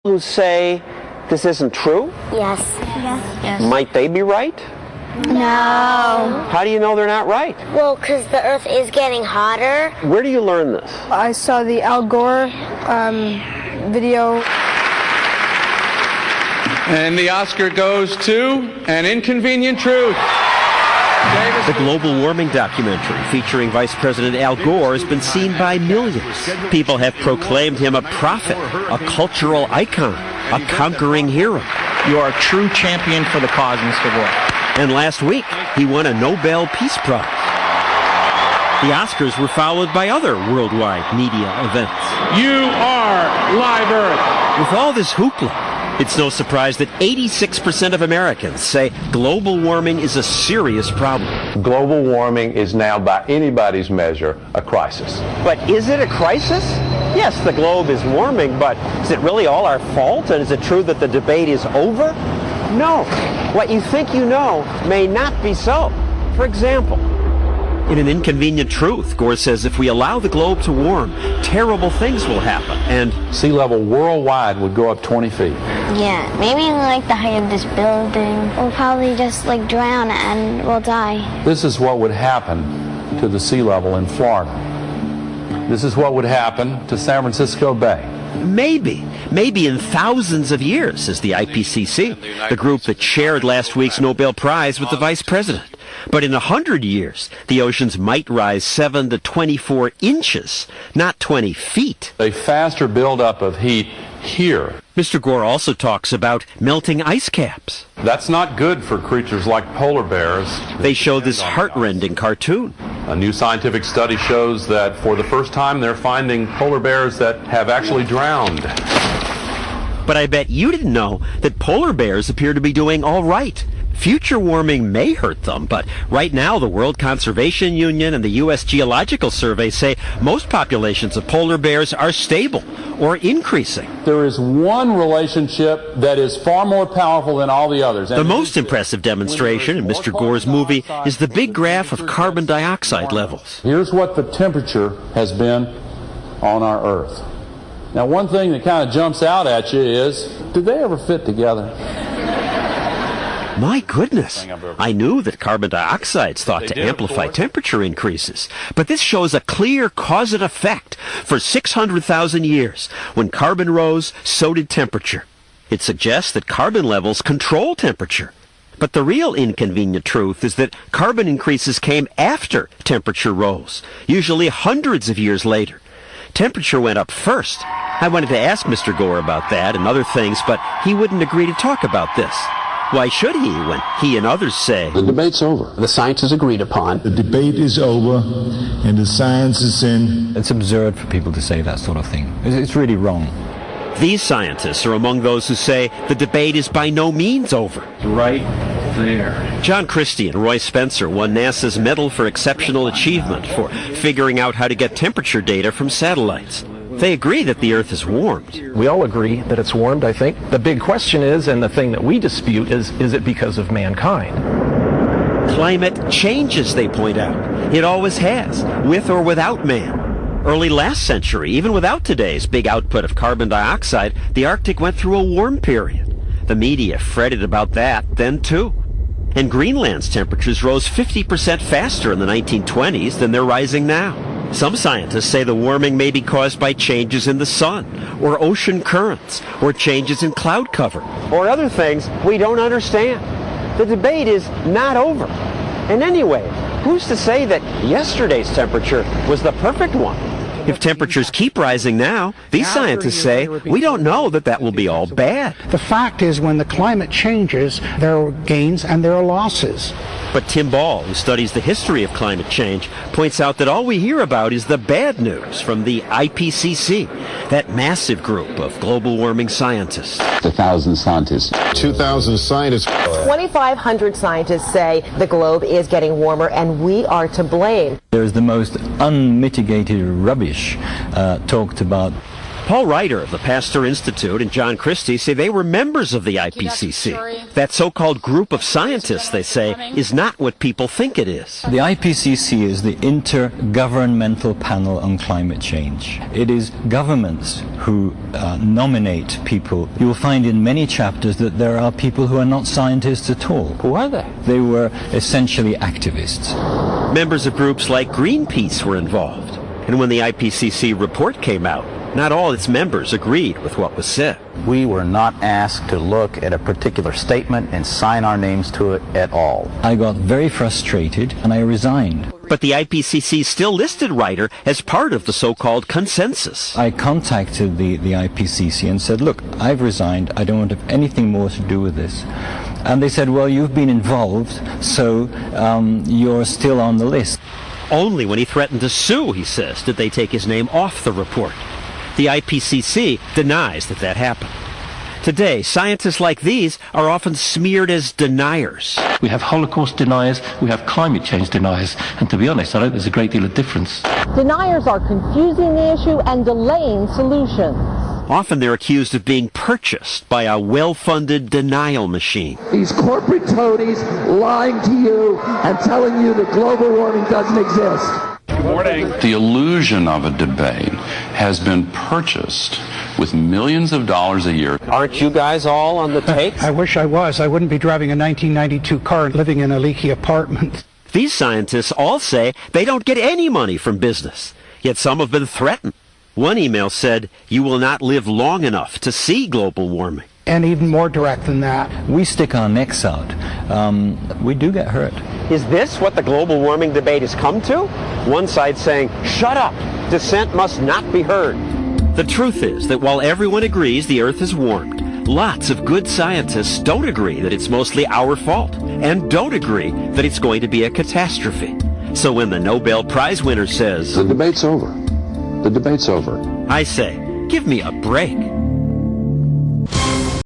who say this isn't true? Yes. Yes. Might they be right? No. How do you know they're not right? Well, because the Earth is getting hotter. Where do you learn this? I saw the Al Gore video. And the Oscar goes to An Inconvenient Truth. The global warming documentary featuring Vice President Al Gore has been seen by millions. People have proclaimed him a prophet, a cultural icon, a conquering hero. You are a true champion for the cause, Mr. Gore. And last week, he won a Nobel Peace Prize. The Oscars were followed by other worldwide media events. You are Live Earth. With all this hoopla, it's no surprise that 86% of Americans say global warming is a serious problem. Global warming is now, by anybody's measure, a crisis. But is it a crisis? Yes, the globe is warming, but is it really all our fault? And is it true that the debate is over? No. What you think you know may not be so. For example, in An Inconvenient Truth, Gore says if we allow the globe to warm, terrible things will happen, and sea level worldwide would go up 20 feet. Yeah, maybe like the height of this building. We'll probably just like drown and we'll die. This is what would happen to the sea level in Florida. This is what would happen to San Francisco Bay. Maybe in thousands of years, says the IPCC, the group that shared last week's Nobel Prize with the Vice President. But in 100 years, the oceans might rise 7 to 24 inches, not 20 feet. A faster buildup of heat here. Mr. Gore also talks about melting ice caps. That's not good for creatures like polar bears. They show this heart-rending cartoon. A new scientific study shows that for the first time they're finding polar bears that have actually drowned. But I bet you didn't know that polar bears appear to be doing all right. Future warming may hurt them, but right now the World Conservation Union and the U.S. Geological Survey say most populations of polar bears are stable or increasing. There is one relationship that is far more powerful than all the others. The most impressive demonstration in Mr. Gore's movie is the big graph of carbon dioxide levels. Here's what the temperature has been on our Earth. Now, one thing that kind of jumps out at you is, did they ever fit together? My goodness, I knew that carbon dioxide's thought to amplify temperature increases, but this shows a clear cause and effect. For 600,000 years, when carbon rose, so did temperature. It suggests that carbon levels control temperature. But the real inconvenient truth is that carbon increases came after temperature rose, usually hundreds of years later. Temperature went up first. I wanted to ask Mr. Gore about that and other things, but he wouldn't agree to talk about this. Why should he when he and others say the debate's over? The science is agreed upon. The debate is over and the science is in. It's absurd for people to say that sort of thing. It's really wrong. These scientists are among those who say the debate is by no means over. Right there. John Christie and Roy Spencer won NASA's Medal for Exceptional Achievement for figuring out how to get temperature data from satellites. They agree that the Earth is warmed. We all agree that it's warmed, I think. The big question is, and the thing that we dispute is it because of mankind? Climate changes, they point out. It always has, with or without man. Early last century, even without today's big output of carbon dioxide, the Arctic went through a warm period. The media fretted about that then, too. And Greenland's temperatures rose 50% faster in the 1920s than they're rising now. Some scientists say the warming may be caused by changes in the sun, or ocean currents, or changes in cloud cover. Or other things we don't understand. The debate is not over. And anyway, who's to say that yesterday's temperature was the perfect one? If temperatures keep rising now, these scientists say we don't know that will be all bad. The fact is, when the climate changes, there are gains and there are losses. But Tim Ball, who studies the history of climate change, points out that all we hear about is the bad news from the IPCC, that massive group of global warming scientists. 1,000 scientists. 2,000 scientists. 2,500 scientists say the globe is getting warmer and we are to blame. There's the most unmitigated rubbish talked about. Paul Ryder of the Pasteur Institute and John Christie say they were members of the IPCC. That so-called group of scientists, they say, is not what people think it is. The IPCC is the Intergovernmental Panel on Climate Change. It is governments who nominate people. You will find in many chapters that there are people who are not scientists at all. Who are they? They were essentially activists. Members of groups like Greenpeace were involved. And when the IPCC report came out, not all its members agreed with what was said. We were not asked to look at a particular statement and sign our names to it at all. I got very frustrated and I resigned. But the IPCC still listed Ryder as part of the so-called consensus. I contacted the IPCC and said, look, I've resigned. I don't want to have anything more to do with this. And they said, well, you've been involved, so you're still on the list. Only when he threatened to sue, he says, did they take his name off the report. The IPCC denies that that happened. Today, scientists like these are often smeared as deniers. We have Holocaust deniers, we have climate change deniers, and to be honest, I don't think there's a great deal of difference. Deniers are confusing the issue and delaying solutions. Often they're accused of being purchased by a well-funded denial machine. These corporate toadies lying to you and telling you that global warming doesn't exist. Good morning. The illusion of a debate has been purchased with millions of dollars a year. Aren't you guys all on the take? I wish I was. I wouldn't be driving a 1992 car and living in a leaky apartment. These scientists all say they don't get any money from business, yet some have been threatened. One email said, "You will not live long enough to see global warming." And even more direct than that. We stick our necks out. We do get hurt. Is this what the global warming debate has come to? One side saying, shut up, dissent must not be heard. The truth is that while everyone agrees the Earth is warmed, lots of good scientists don't agree that it's mostly our fault, and don't agree that it's going to be a catastrophe. So when the Nobel Prize winner says, The debate's over. The debate's over. I say, give me a break.